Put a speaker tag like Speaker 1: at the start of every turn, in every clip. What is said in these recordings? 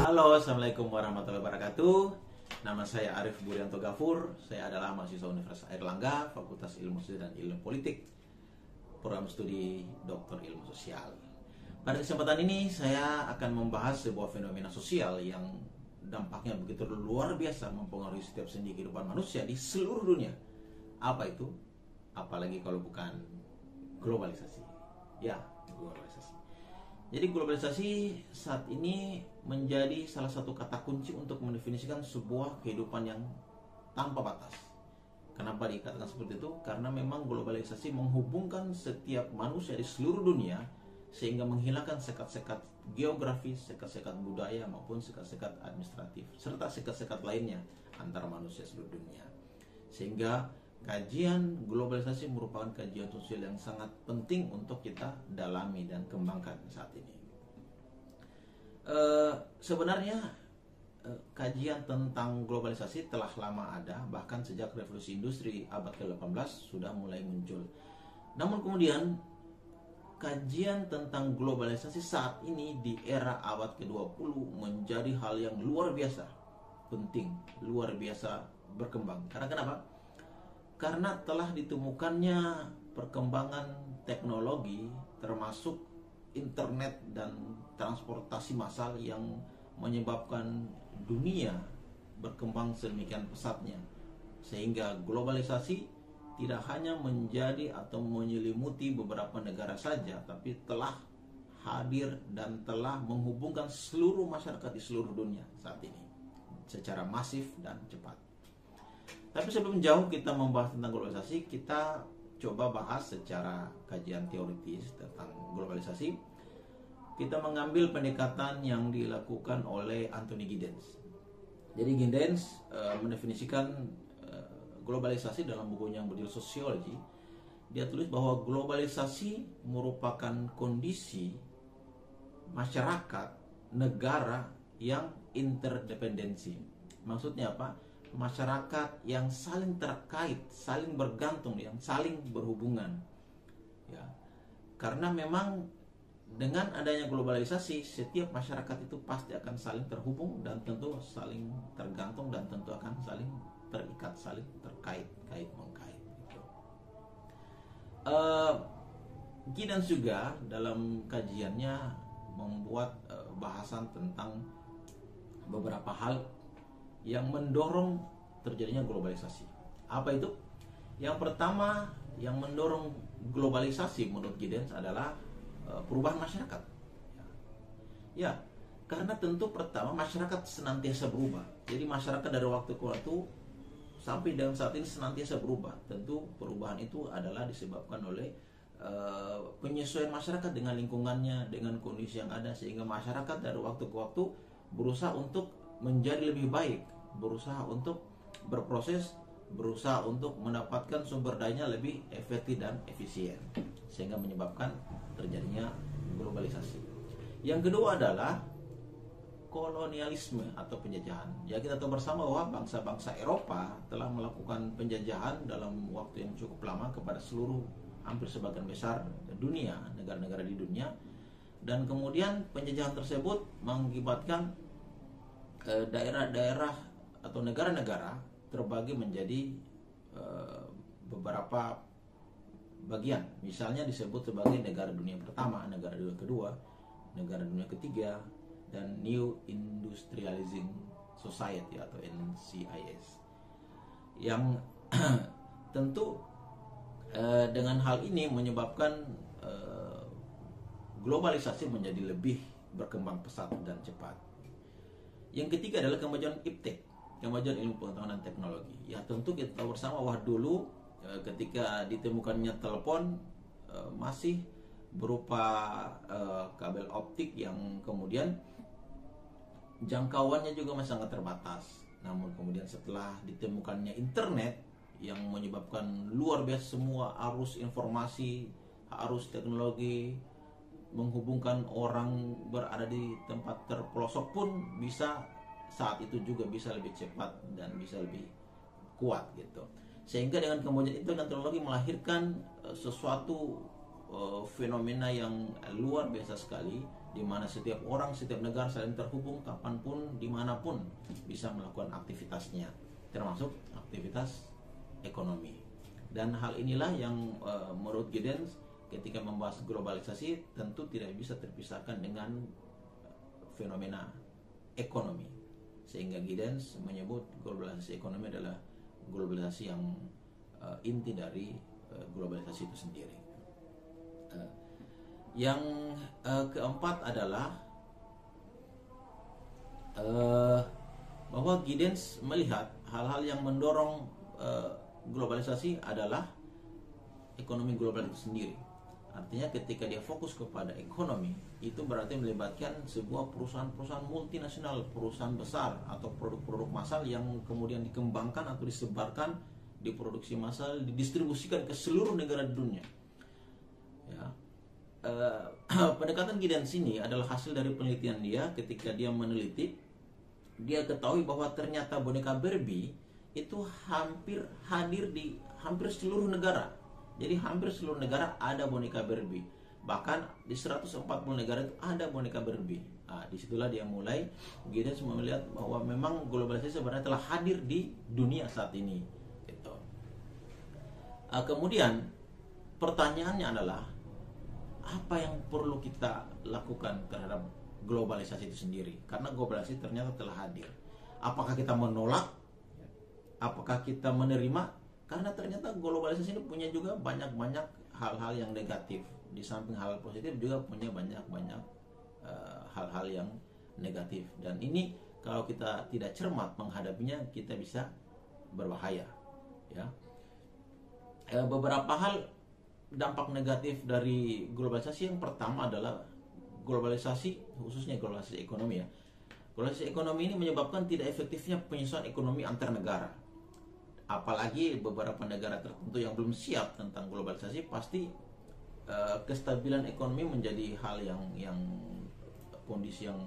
Speaker 1: Halo, Assalamualaikum warahmatullahi wabarakatuh. Nama saya Arif Buryanto Gafur. Saya adalah mahasiswa Universitas Airlangga, Fakultas Ilmu Sosial dan Ilmu Politik, program studi Doktor Ilmu Sosial. Pada kesempatan ini saya akan membahas sebuah fenomena sosial yang dampaknya begitu luar biasa mempengaruhi setiap sendi kehidupan manusia di seluruh dunia. Apa itu? Apalagi kalau bukan globalisasi. Ya, globalisasi. Jadi globalisasi saat ini menjadi salah satu kata kunci untuk mendefinisikan sebuah kehidupan yang tanpa batas. Kenapa dikatakan seperti itu? Karena memang globalisasi menghubungkan setiap manusia di seluruh dunia sehingga menghilangkan sekat-sekat geografis, sekat-sekat budaya maupun sekat-sekat administratif serta sekat-sekat lainnya antara manusia seluruh dunia. Sehingga kajian globalisasi merupakan kajian sosial yang sangat penting untuk kita dalami dan kembangkan saat ini. Sebenarnya kajian tentang globalisasi telah lama ada, bahkan sejak revolusi industri abad ke-18 sudah mulai muncul. Namun kemudian kajian tentang globalisasi saat ini di era abad ke-20 menjadi hal yang luar biasa penting, luar biasa berkembang. Karena kenapa? Karena telah ditemukannya perkembangan teknologi termasuk internet dan transportasi massal yang menyebabkan dunia berkembang sedemikian pesatnya sehingga globalisasi tidak hanya menjadi atau menyelimuti beberapa negara saja, tapi telah hadir dan telah menghubungkan seluruh masyarakat di seluruh dunia saat ini secara masif dan cepat. Tapi sebelum jauh kita membahas tentang globalisasi, kita coba bahas secara kajian teoritis tentang globalisasi. Kita mengambil pendekatan yang dilakukan oleh Anthony Giddens. Jadi Giddens mendefinisikan globalisasi dalam bukunya yang berjudul Sociology. Dia tulis bahwa globalisasi merupakan kondisi masyarakat negara yang interdependensi. Maksudnya apa? Masyarakat yang saling terkait, saling bergantung, yang saling berhubungan. Ya. Karena memang dengan adanya globalisasi, setiap masyarakat itu pasti akan saling terhubung dan tentu saling tergantung dan tentu akan saling terikat, saling terkait, kait mengkait. Gitu. Giddens juga dalam kajiannya membuat bahasan tentang beberapa hal yang mendorong terjadinya globalisasi. Apa itu? Yang pertama yang mendorong globalisasi menurut Giddens adalah perubahan masyarakat. Ya, karena tentu pertama masyarakat senantiasa berubah. Jadi masyarakat dari waktu ke waktu sampai dengan saat ini senantiasa berubah. Tentu perubahan itu adalah disebabkan oleh penyesuaian masyarakat dengan lingkungannya, dengan kondisi yang ada, sehingga masyarakat dari waktu ke waktu berusaha untuk menjadi lebih baik, berusaha untuk berproses, berusaha untuk mendapatkan sumber dayanya lebih efektif dan efisien, sehingga menyebabkan terjadinya globalisasi. Yang kedua adalah kolonialisme atau penjajahan. Ya, kita tahu bersama bahwa bangsa-bangsa Eropa telah melakukan penjajahan dalam waktu yang cukup lama kepada seluruh hampir sebagian besar dunia, negara-negara di dunia, dan kemudian penjajahan tersebut mengakibatkan daerah-daerah atau negara-negara terbagi menjadi beberapa bagian. Misalnya disebut sebagai negara dunia pertama, negara dunia kedua, negara dunia ketiga, dan New Industrializing Society atau NCIS. Yang tentu dengan hal ini menyebabkan globalisasi menjadi lebih berkembang pesat dan cepat. Yang ketiga adalah kemajuan iptek, kemajuan ilmu pengetahuan dan teknologi. Ya, tentu kita tahu bersama bahwa dulu ketika ditemukannya telepon masih berupa kabel optik yang kemudian jangkauannya juga masih sangat terbatas. Namun kemudian setelah ditemukannya internet yang menyebabkan luar biasa semua arus informasi, arus teknologi, menghubungkan orang berada di tempat terpelosok pun bisa saat itu juga bisa lebih cepat dan bisa lebih kuat gitu. Sehingga dengan kemajuan itu dan teknologi melahirkan sesuatu fenomena yang luar biasa sekali, di mana setiap orang, setiap negara saling terhubung kapanpun, dimanapun bisa melakukan aktivitasnya, termasuk aktivitas ekonomi. Dan hal inilah yang menurut Giddens ketika membahas globalisasi tentu tidak bisa terpisahkan dengan fenomena ekonomi, sehingga Giddens menyebut globalisasi ekonomi adalah globalisasi yang inti dari globalisasi itu sendiri. Yang keempat adalah bahwa Giddens melihat hal-hal yang mendorong globalisasi adalah ekonomi global itu sendiri. Artinya ketika dia fokus kepada ekonomi, itu berarti melibatkan sebuah perusahaan-perusahaan multinasional, perusahaan besar atau produk-produk massal yang kemudian dikembangkan atau disebarkan, diproduksi massal, didistribusikan ke seluruh negara di dunia. Ya. Pendekatan Giddens ini adalah hasil dari penelitian dia. Ketika dia meneliti, dia ketahui bahwa ternyata boneka Barbie itu hampir hadir di hampir seluruh negara. Jadi hampir seluruh negara ada boneka Barbie. Bahkan di 140 negara itu ada boneka Barbie. Nah, disitulah dia mulai Giddens melihat bahwa memang globalisasi sebenarnya telah hadir di dunia saat ini. Gitu. Kemudian pertanyaannya adalah apa yang perlu kita lakukan terhadap globalisasi itu sendiri? Karena globalisasi ternyata telah hadir. Apakah kita menolak? Apakah kita menerima? Karena ternyata globalisasi ini punya juga banyak-banyak hal-hal yang negatif. Di samping hal positif juga punya banyak-banyak hal-hal yang negatif. Dan ini kalau kita tidak cermat menghadapinya, kita bisa berbahaya. Ya. Beberapa hal dampak negatif dari globalisasi, yang pertama adalah globalisasi, khususnya globalisasi ekonomi ya. Globalisasi ekonomi ini menyebabkan tidak efektifnya penyesuaian ekonomi antar negara. Apalagi beberapa negara tertentu yang belum siap tentang globalisasi, pasti kestabilan ekonomi menjadi hal yang kondisi yang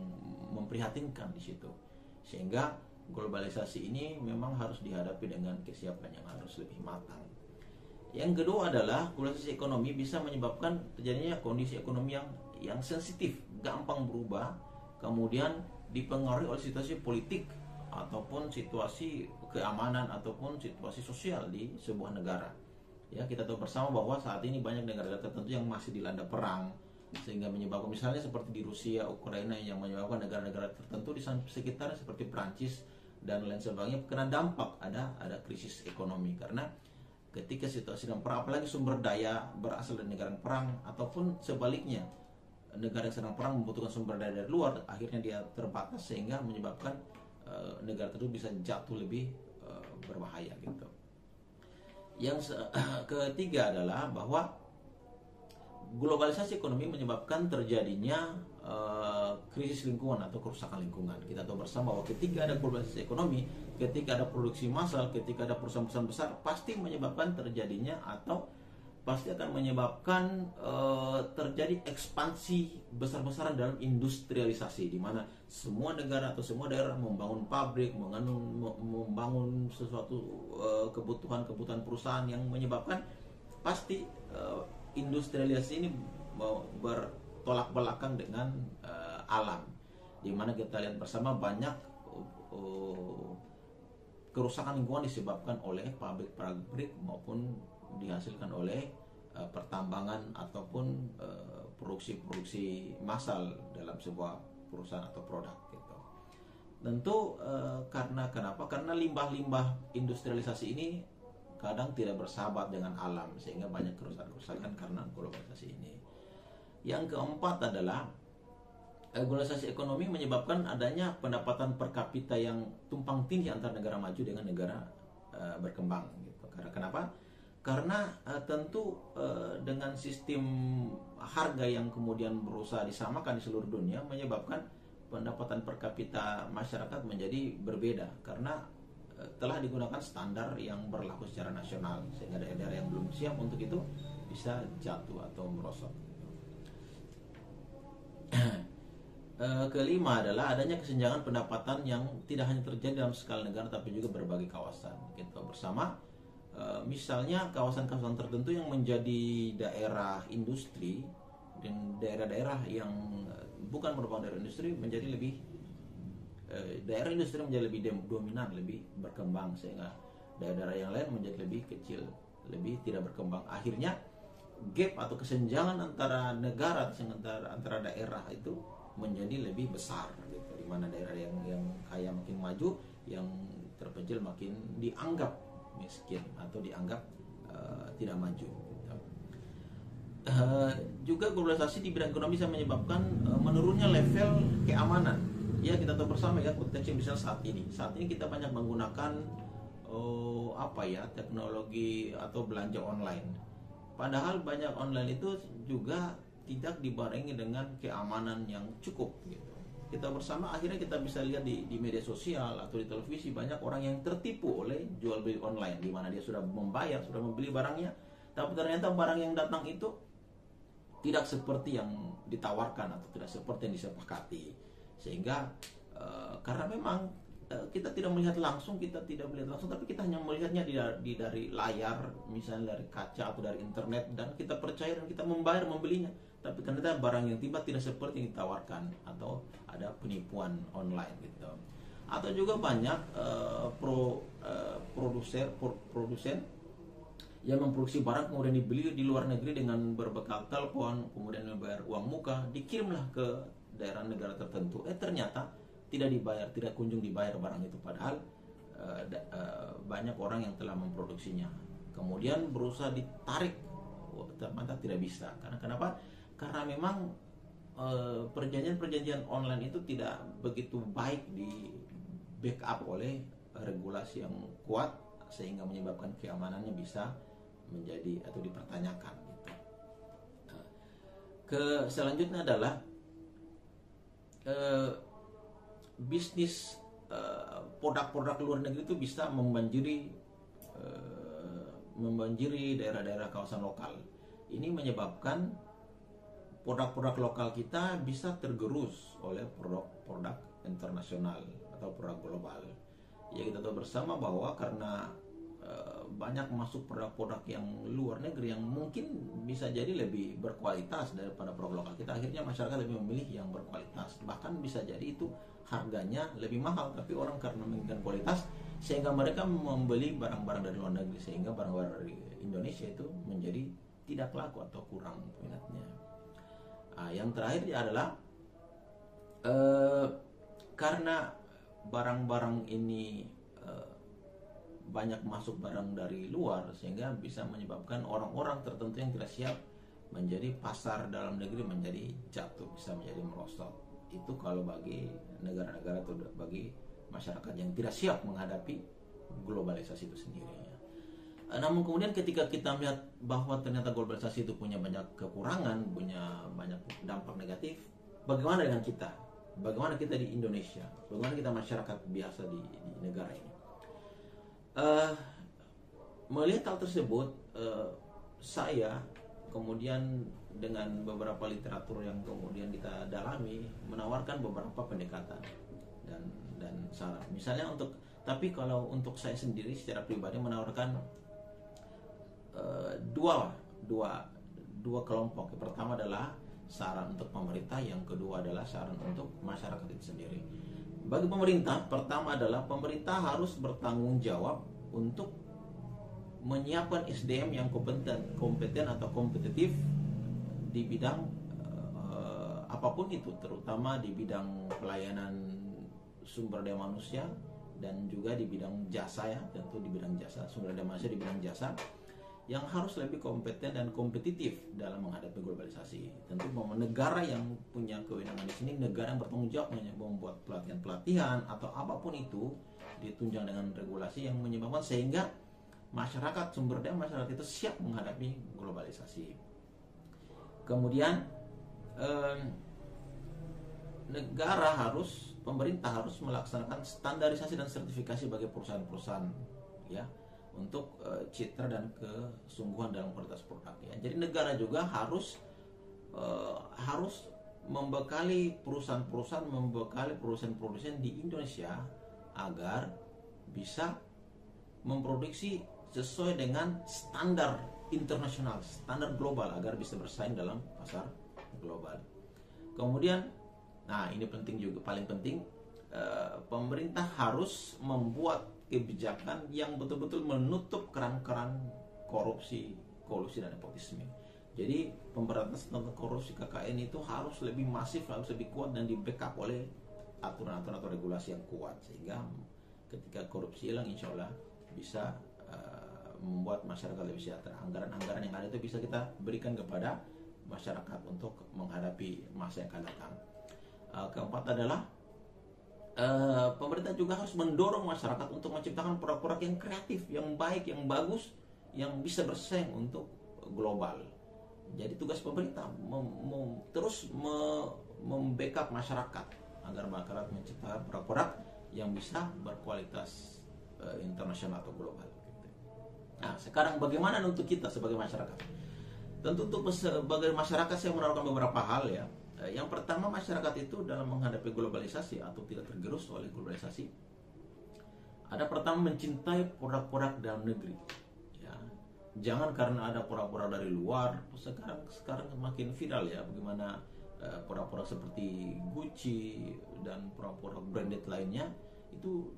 Speaker 1: memprihatinkan di situ. Sehingga globalisasi ini memang harus dihadapi dengan kesiapan yang harus lebih matang. Yang kedua adalah globalisasi ekonomi bisa menyebabkan terjadinya kondisi ekonomi yang sensitif, gampang berubah, kemudian dipengaruhi oleh situasi politik ataupun situasi keamanan ataupun situasi sosial di sebuah negara. Ya, kita tahu bersama bahwa saat ini banyak negara-negara tertentu yang masih dilanda perang, sehingga menyebabkan misalnya seperti di Rusia, Ukraina, yang menyebabkan negara-negara tertentu di sekitar seperti Prancis dan lain sebagainya kena dampak, ada krisis ekonomi. Karena ketika situasi dalam perang, apalagi sumber daya berasal dari negara yang perang, ataupun sebaliknya negara yang sedang perang membutuhkan sumber daya dari luar, akhirnya dia terbatas sehingga menyebabkan negara tersebut bisa jatuh lebih berbahaya gitu. Yang ketiga adalah bahwa globalisasi ekonomi menyebabkan terjadinya krisis lingkungan atau kerusakan lingkungan. Kita tahu bersama bahwa ketika ada globalisasi ekonomi, ketika ada produksi massal, ketika ada perusahaan-perusahaan besar, pasti menyebabkan terjadinya atau pasti akan menyebabkan terjadi ekspansi besar-besaran dalam industrialisasi, di mana semua negara atau semua daerah membangun pabrik, membangun sesuatu kebutuhan perusahaan, yang menyebabkan pasti industrialisasi ini bertolak belakang dengan alam, di mana kita lihat bersama banyak kerusakan lingkungan disebabkan oleh pabrik-pabrik maupun dihasilkan oleh pertambangan ataupun produksi massal dalam sebuah perusahaan atau produk gitu. Tentu karena limbah-limbah industrialisasi ini kadang tidak bersahabat dengan alam, sehingga banyak kerusakan karena globalisasi ini. Yang keempat adalah globalisasi ekonomi menyebabkan adanya pendapatan per kapita yang tumpang tindih antara negara maju dengan negara berkembang gitu. Karena kenapa? Karena tentu dengan sistem harga yang kemudian berusaha disamakan di seluruh dunia, menyebabkan pendapatan per kapita masyarakat menjadi berbeda, karena telah digunakan standar yang berlaku secara nasional, sehingga daerah-daerah yang belum siap untuk itu bisa jatuh atau merosot. Kelima adalah adanya kesenjangan pendapatan yang tidak hanya terjadi dalam skala negara tapi juga berbagai kawasan. Kita bersama misalnya kawasan-kawasan tertentu yang menjadi daerah industri dan daerah-daerah yang bukan merupakan daerah industri menjadi lebih daerah industri menjadi lebih dominan, lebih berkembang, sehingga daerah-daerah yang lain menjadi lebih kecil, lebih tidak berkembang. Akhirnya gap atau kesenjangan antara negara, antara daerah itu menjadi lebih besar gitu. Di mana daerah yang kaya makin maju, yang terpencil makin dianggap miskin atau dianggap tidak maju gitu. Juga globalisasi di bidang ekonomi bisa menyebabkan menurunnya level keamanan. Ya, kita tahu bersama ya, konteksnya misalnya saat ini kita banyak menggunakan teknologi atau belanja online. Padahal banyak online itu juga tidak dibarengi dengan keamanan yang cukup gitu. Kita bersama akhirnya kita bisa lihat di media sosial atau di televisi, banyak orang yang tertipu oleh jual beli online, di mana dia sudah membayar, sudah membeli barangnya, tapi ternyata barang yang datang itu tidak seperti yang ditawarkan atau tidak seperti yang disepakati. Sehingga karena memang kita tidak melihat langsung, tapi kita hanya melihatnya dari layar, misalnya dari kaca atau dari internet, dan kita percaya dan kita membayar membelinya. Tapi ternyata barang yang tiba tidak seperti yang ditawarkan, atau ada penipuan online gitu. Atau juga banyak produsen yang memproduksi barang kemudian dibeli di luar negeri dengan berbekal telepon, kemudian membayar uang muka, dikirimlah ke daerah negara tertentu. Ternyata tidak kunjung dibayar barang itu, padahal banyak orang yang telah memproduksinya. Kemudian berusaha ditarik, ternyata tidak bisa. Kenapa? Karena memang perjanjian online itu tidak begitu baik di backup oleh regulasi yang kuat, sehingga menyebabkan keamanannya bisa menjadi atau dipertanyakan gitu. Selanjutnya adalah bisnis produk-produk luar negeri itu bisa membanjiri daerah-daerah kawasan lokal. Ini menyebabkan produk-produk lokal kita bisa tergerus oleh produk-produk internasional atau produk global. Ya, kita tahu bersama bahwa karena banyak masuk produk-produk yang luar negeri yang mungkin bisa jadi lebih berkualitas daripada produk lokal kita, akhirnya masyarakat lebih memilih yang berkualitas. Bahkan bisa jadi itu harganya lebih mahal, tapi orang karena menginginkan kualitas sehingga mereka membeli barang-barang dari luar negeri, sehingga barang-barang dari Indonesia itu menjadi tidak laku atau kurang minatnya. Yang terakhir adalah karena barang-barang ini banyak masuk barang dari luar, sehingga bisa menyebabkan orang-orang tertentu yang tidak siap, menjadi pasar dalam negeri menjadi jatuh, bisa menjadi merosot. Itu kalau bagi negara-negara atau bagi masyarakat yang tidak siap menghadapi globalisasi itu sendiri. Namun kemudian ketika kita melihat bahwa ternyata globalisasi itu punya banyak kekurangan, punya banyak dampak negatif, bagaimana dengan kita? Bagaimana kita di Indonesia? Bagaimana kita masyarakat biasa di negara ini? Melihat hal tersebut, saya kemudian dengan beberapa literatur yang kemudian kita dalami menawarkan beberapa pendekatan dan saran. Misalnya tapi kalau untuk saya sendiri secara pribadi menawarkan dua kelompok. Yang pertama adalah saran untuk pemerintah, yang kedua adalah saran untuk masyarakat itu sendiri. Bagi pemerintah, pertama adalah pemerintah harus bertanggung jawab untuk menyiapkan SDM yang kompeten atau kompetitif di bidang apapun itu, terutama di bidang pelayanan sumber daya manusia dan juga di bidang jasa, ya, tentu di bidang jasa, sumber daya manusia di bidang jasa, yang harus lebih kompeten dan kompetitif dalam menghadapi globalisasi. Tentu negara yang punya kewenangan di sini, negara yang bertanggung jawab membuat pelatihan atau apapun itu, ditunjang dengan regulasi yang menyebabkan sehingga masyarakat, sumber daya masyarakat itu siap menghadapi globalisasi. Kemudian pemerintah harus melaksanakan standarisasi dan sertifikasi bagi perusahaan-perusahaan, ya, untuk citra dan kesungguhan dalam kualitas produknya. Jadi negara juga harus membekali produsen di Indonesia agar bisa memproduksi sesuai dengan standar internasional, standar global, agar bisa bersaing dalam pasar global. Kemudian Nah, ini penting juga, paling penting, pemerintah harus membuat kebijakan yang betul-betul menutup keran-keran korupsi, kolusi dan nepotisme. Jadi pemberantasan tentang korupsi KKN itu harus lebih masif, harus lebih kuat dan di backup oleh aturan-aturan atau regulasi yang kuat, sehingga ketika korupsi hilang, insya Allah bisa membuat masyarakat lebih sejahtera. Anggaran-anggaran yang ada itu bisa kita berikan kepada masyarakat untuk menghadapi masa yang akan datang. Keempat adalah pemerintah juga harus mendorong masyarakat untuk menciptakan produk-produk yang kreatif, yang baik, yang bagus, yang bisa bersaing untuk global. Jadi tugas pemerintah terus membackup masyarakat agar masyarakat menciptakan produk-produk yang bisa berkualitas internasional atau global. Nah, sekarang bagaimana untuk kita sebagai masyarakat? Tentu untuk sebagai masyarakat saya menawarkan beberapa hal ya. Yang pertama, masyarakat itu dalam menghadapi globalisasi atau tidak tergerus oleh globalisasi, ada pertama mencintai produk-produk dalam negeri. Ya, jangan karena ada produk-produk dari luar. Sekarang makin viral ya, bagaimana produk-produk seperti Gucci dan produk-produk branded lainnya itu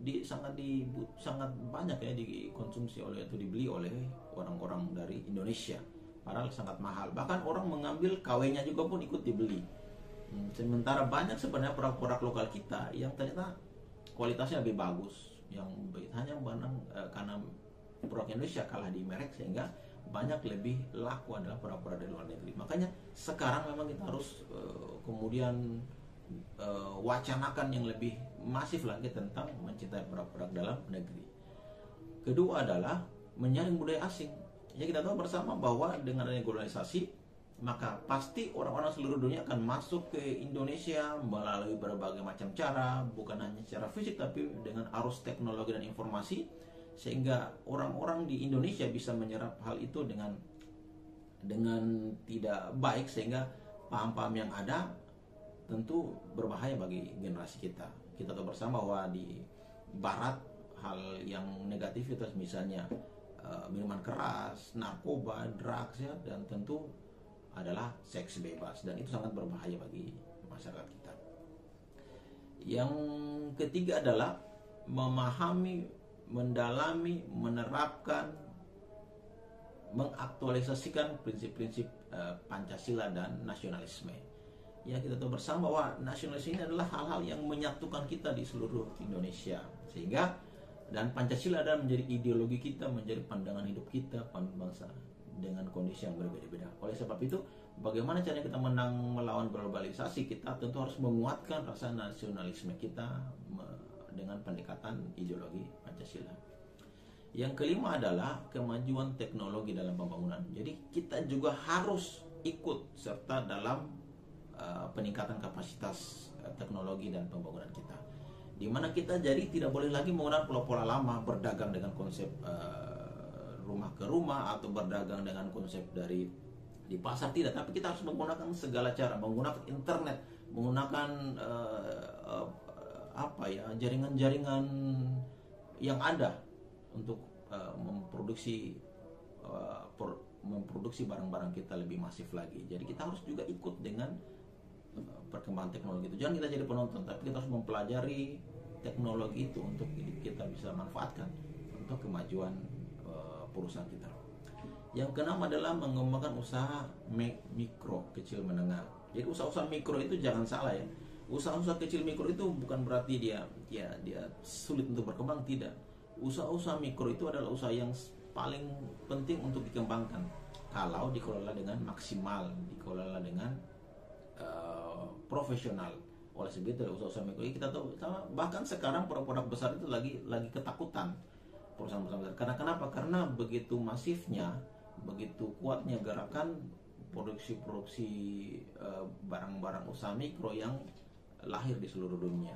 Speaker 1: sangat banyak ya dikonsumsi oleh atau dibeli oleh orang-orang dari Indonesia, padahal sangat mahal. Bahkan orang mengambil KW-nya juga pun ikut dibeli. Sementara banyak sebenarnya produk-produk lokal kita yang ternyata kualitasnya lebih bagus, yang hanya karena produk Indonesia kalah di merek, sehingga banyak lebih laku adalah produk-produk dari luar negeri. Makanya sekarang memang kita harus kemudian wacanakan yang lebih masif lagi tentang mencintai produk-produk dalam negeri. Kedua adalah menyaring budaya asing. Ya, kita tahu bersama bahwa dengan adanya globalisasi, maka pasti orang-orang seluruh dunia akan masuk ke Indonesia melalui berbagai macam cara, bukan hanya secara fisik tapi dengan arus teknologi dan informasi, sehingga orang-orang di Indonesia bisa menyerap hal itu dengan tidak baik, sehingga paham-paham yang ada tentu berbahaya bagi generasi kita. Kita tahu bersama bahwa di Barat hal yang negatif itu misalnya minuman keras, narkoba, drugs ya, dan tentu adalah seks bebas, dan itu sangat berbahaya bagi masyarakat kita. Yang ketiga adalah memahami, mendalami, menerapkan, mengaktualisasikan prinsip-prinsip Pancasila dan nasionalisme. Ya, kita tahu bersama bahwa nasionalis ini adalah hal-hal yang menyatukan kita di seluruh Indonesia, sehingga dan Pancasila adalah menjadi ideologi kita, menjadi pandangan hidup kita, pandangan bangsa dengan kondisi yang berbeda-beda. Oleh sebab itu, bagaimana caranya kita menang melawan globalisasi? Kita tentu harus menguatkan rasa nasionalisme kita dengan pendekatan ideologi Pancasila. Yang kelima adalah kemajuan teknologi dalam pembangunan. Jadi kita juga harus ikut serta dalam peningkatan kapasitas teknologi dan pembangunan kita, di mana kita jadi tidak boleh lagi menggunakan pola-pola lama, berdagang dengan konsep rumah ke rumah atau berdagang dengan konsep dari di pasar, tidak, tapi kita harus menggunakan segala cara, menggunakan internet, menggunakan jaringan-jaringan yang ada untuk memproduksi barang-barang kita lebih masif lagi. Jadi kita harus juga ikut dengan perkembangan teknologi itu. Jangan kita jadi penonton, tapi kita harus mempelajari teknologi itu untuk kita bisa manfaatkan untuk kemajuan perusahaan kita. Yang keenam adalah mengembangkan usaha mikro, kecil, menengah. Jadi usaha-usaha mikro itu jangan salah ya. Usaha-usaha kecil mikro itu bukan berarti dia sulit untuk berkembang, tidak. Usaha-usaha mikro itu adalah usaha yang paling penting untuk dikembangkan kalau dikelola dengan maksimal, dikelola dengan profesional. Oleh sebab itu usaha-usaha mikro kita tahu, bahkan sekarang produk-produk besar itu lagi ketakutan perusahaan-perusahaan besar. Karena kenapa? Karena begitu masifnya, begitu kuatnya gerakan produksi barang-barang usaha mikro yang lahir di seluruh dunia.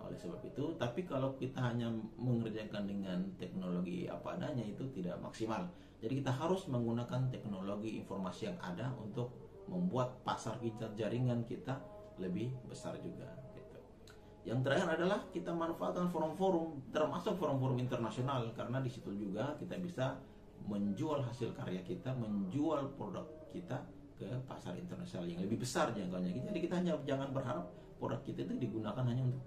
Speaker 1: Oleh sebab itu, tapi kalau kita hanya mengerjakan dengan teknologi apa adanya, itu tidak maksimal. Jadi kita harus menggunakan teknologi informasi yang ada untuk membuat pasar kita, jaringan kita lebih besar juga gitu. Yang terakhir adalah kita manfaatkan forum-forum, termasuk forum-forum internasional, karena di situ juga kita bisa menjual hasil karya kita, menjual produk kita ke pasar internasional yang lebih besar jangkauannya. Jadi kita hanya jangan berharap produk kita itu digunakan hanya untuk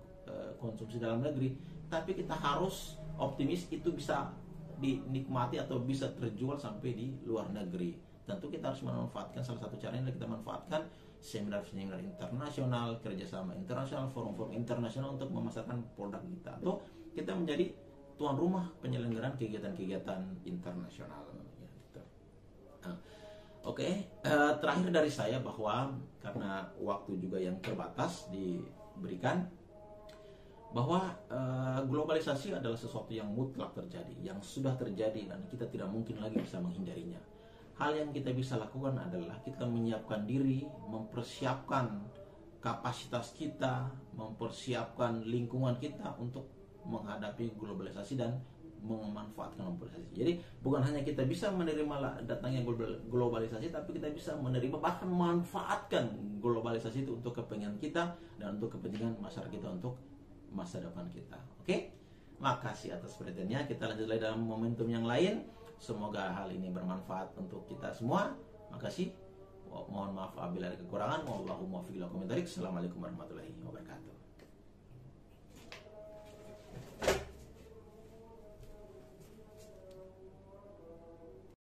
Speaker 1: konsumsi dalam negeri, tapi kita harus optimis itu bisa dinikmati atau bisa terjual sampai di luar negeri. Tentu kita harus memanfaatkan, salah satu caranya adalah kita manfaatkan seminar-seminar internasional, kerjasama internasional, forum-forum internasional untuk memasarkan produk kita, atau kita menjadi tuan rumah penyelenggaraan kegiatan-kegiatan internasional. Nah, terakhir dari saya, bahwa karena waktu juga yang terbatas diberikan, bahwa globalisasi adalah sesuatu yang mutlak terjadi, yang sudah terjadi dan kita tidak mungkin lagi bisa menghindarinya. Hal yang kita bisa lakukan adalah kita menyiapkan diri, mempersiapkan kapasitas kita, mempersiapkan lingkungan kita untuk menghadapi globalisasi dan memanfaatkan globalisasi. Jadi bukan hanya kita bisa menerima datangnya globalisasi, tapi kita bisa menerima, bahkan memanfaatkan globalisasi itu untuk kepentingan kita dan untuk kepentingan masyarakat kita, untuk masa depan kita. Oke? Makasih atas perhatiannya. Kita lanjut lagi dalam momentum yang lain. Semoga hal ini bermanfaat untuk kita semua. Makasih. Mohon maaf apabila ada kekurangan. Wallahumma fiqh lakum. Assalamualaikum warahmatullahi wabarakatuh.